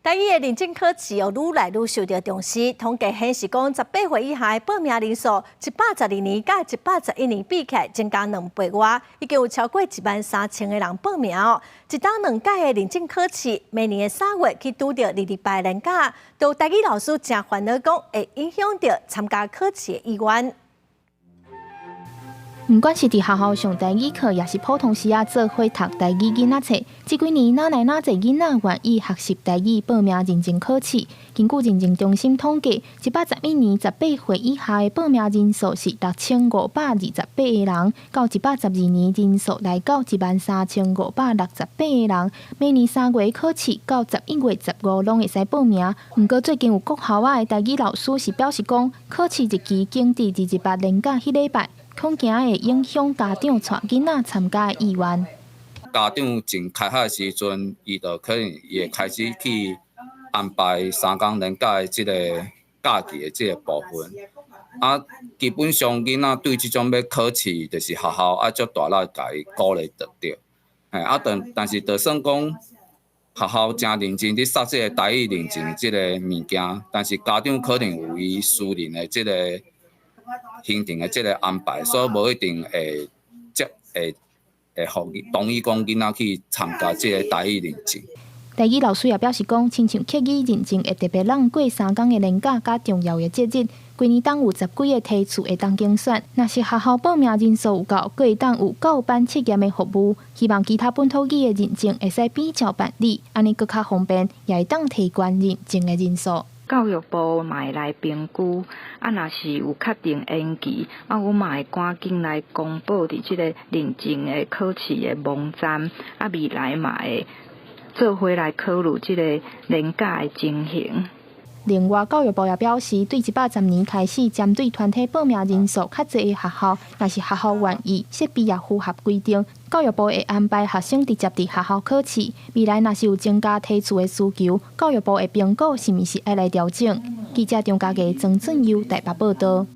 台语的认证考试愈来愈受到重视。统计显示，讲18岁以下的报名人数，112年甲111年比起来增加2倍外，已经有超过13000个人报名哦。一档2届的认证考试，每年的3月去拄着2礼拜连假，都台语老师真烦恼，讲会影响到参加考试的意愿。 不管是伫学校上台语课，也是普通时啊做伙读台语囡仔册，这几年哪来哪侪囡仔愿意学习台语，报名认证考试。根据认证中心统计，111年18岁以下的报名人数是6528个人，到112年人数来到13568个人。每年3月考试到11月15拢会使报名。不过最近有国校的台语老师是表示讲，考试日期经伫218连假迄礼拜。 恐惊会影响家长带囡仔参加的意愿。家长从开学的时阵，伊就可能也开始去安排3天连假的即个假期的即个部分。啊，基本上囡仔对即种要考试，就是学校足大力甲伊鼓励得着。但是就算讲学校真认真伫杀即个台语认证即个物件，但是家长可能有伊私人的即个。 行程的即个安排，所以无一定会同意讲囡仔去参加即个台语认证。台语老师也表示讲，亲像客语认证会特别让过3天的连假甲重要的节日，规年当有10几个梯次会当竞选。若是学校报名人数有够，阁会当有教班测验的服务。希望其他本土语的认证会使比照办理，安尼阁较方便，也会当提悬认证的人数。 教育部嘛会来评估，若是有确定延期，我嘛会赶紧来公布伫即个认证的考试的网站，未来嘛会做伙来考虑即个连假的情形。 另外，教育部也表示，对110年开始，针对团体报名人数较侪的学校，若是学校愿意，设备也符合规定，教育部会安排学生直接伫学校考试。未来若是有增加梯次的需求，教育部会评估是毋是要来调整。记者张家佳、曾俊佑台北报道。